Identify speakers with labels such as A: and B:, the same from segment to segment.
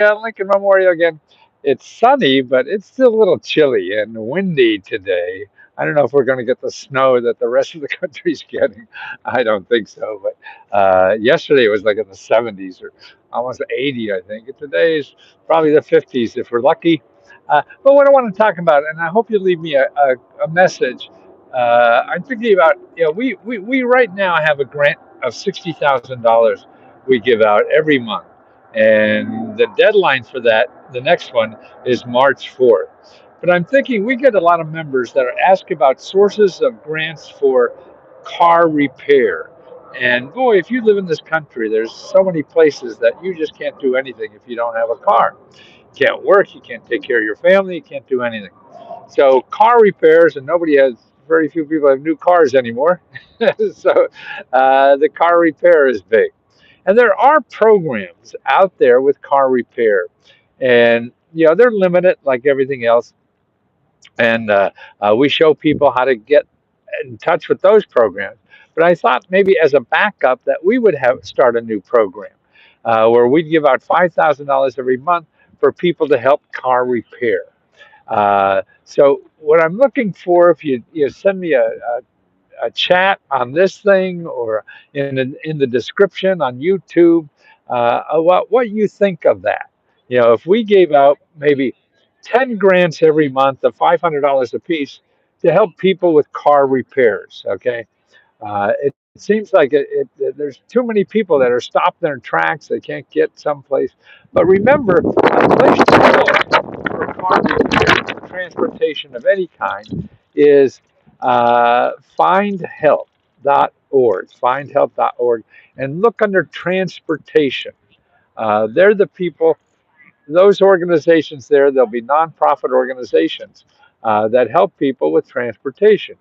A: Lincoln Memorial again. It's sunny, but it's still a little chilly and windy today. I don't know if we're going to get the snow that the rest of the country's getting. I don't think so. But yesterday it was like in the 70s or almost 80, I think. And today is probably the 50s if we're lucky. But what I want to talk about, and I hope you leave me a message. I'm thinking about, we right now have a grant of $60,000 we give out every month. And the deadline for that, the next one, is March 4th. But I'm thinking we get a lot of members that are asking about sources of grants for car repair. And boy, if you live in this country, there's so many places that you just can't do anything if you don't have a car. You can't work, you can't take care of your family, you can't do anything. So car repairs, and very few people have new cars anymore. So the car repair is big. And there are programs out there with car repair, and they're limited like everything else. And we show people how to get in touch with those programs. But I thought maybe as a backup that we would have start a new program where we'd give out $5,000 every month for people to help car repair. So what I'm looking for, if you send me a chat on this thing or in the description on YouTube, what you think of that. If we gave out maybe 10 grants every month of $500 a piece to help people with car repairs, okay? It seems like there's too many people that are stopped in their tracks. They can't get someplace. But remember, a place to go for car repair, transportation of any kind, is findhelp.org, and look under transportation. They're the people, those organizations there, there'll be nonprofit organizations that help people with transportation.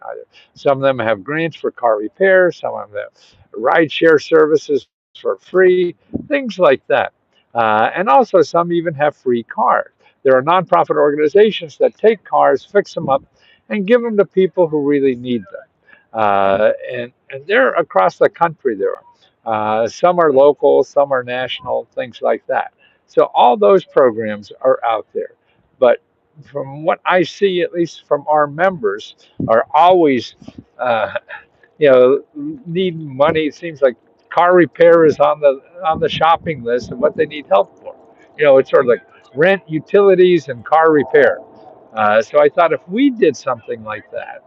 A: Some of them have grants for car repairs, some of them have ride share services for free, things like that. And also, some even have free cars. There are nonprofit organizations that take cars, fix them up, and give them to people who really need them. And they're across the country. There are some are local, some are national, things like that. So all those programs are out there. But from what I see, at least from our members, are always, uh, need money. It seems like car repair is on the shopping list of what they need help for. It's sort of like rent, utilities, and car repair. So I thought if we did something like that,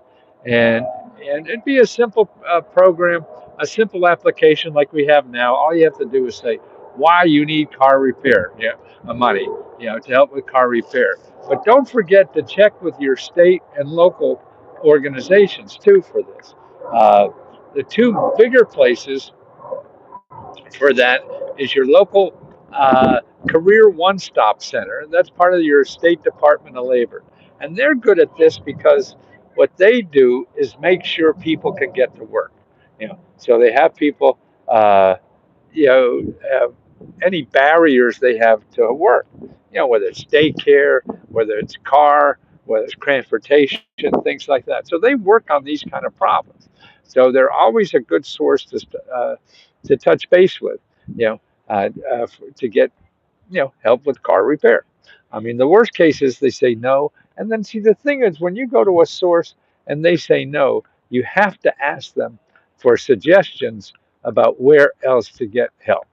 A: and and it'd be a simple program, a simple application like we have now. All you have to do is say why you need car repair, money, to help with car repair. But don't forget to check with your state and local organizations too for this. Uh, the two bigger places for that is your local Career One Stop Center. That's part of your State Department of Labor. And they're good at this because what they do is make sure people can get to work. So they have people, uh, have any barriers they have to work, whether it's daycare, whether it's car, whether it's transportation, things like that. So they work on these kind of problems. So they're always a good source to touch base with, to get help with car repair. I mean, the worst case is they say no, and then see the thing is when you go to a source and they say no, you have to ask them for suggestions about where else to get help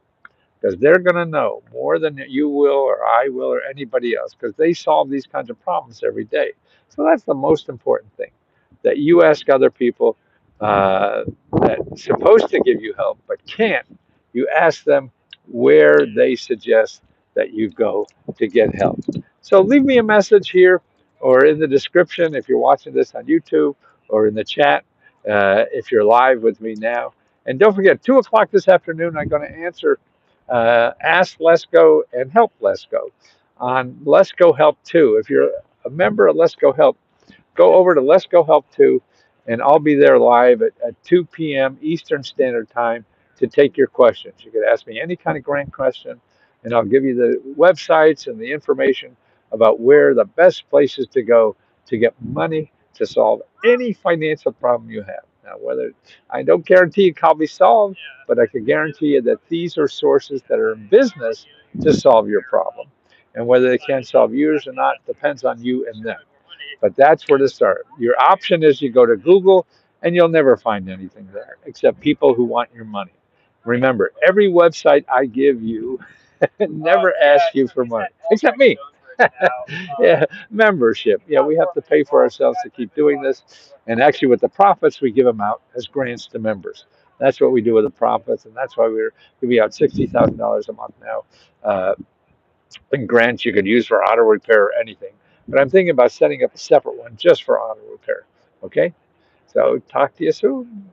A: because they're going to know more than you will or I will or anybody else because they solve these kinds of problems every day. So that's the most important thing that you ask other people uh, that's supposed to give you help but can't. You ask them where they suggest that you go to get help. So leave me a message here or in the description if you're watching this on YouTube or in the chat if you're live with me now. And don't forget, 2 o'clock this afternoon, I'm going to answer Ask Let's Go and Help Let's Go on Let's Go Help 2. If you're a member of Let's Go Help, go over to Let's Go Help 2, and I'll be there live at 2 p.m. Eastern Standard Time to take your questions. You could ask me any kind of grant question, and I'll give you the websites and the information about where the best places to go to get money to solve any financial problem you have. Now, whether I don't guarantee it can be solved, but I can guarantee you that these are sources that are in business to solve your problem. And whether they can solve yours or not depends on you and them. But that's where to start. Your option is you go to Google and you'll never find anything there except people who want your money. Remember, every website I give you never asks you for money, except me. Yeah, membership. Yeah, we have to pay for ourselves to keep doing this. And actually, with the profits, we give them out as grants to members. That's what we do with the profits, and that's why we're giving out $60,000 a month now in grants you could use for auto repair or anything. But I'm thinking about setting up a separate one just for auto repair. Okay, so talk to you soon.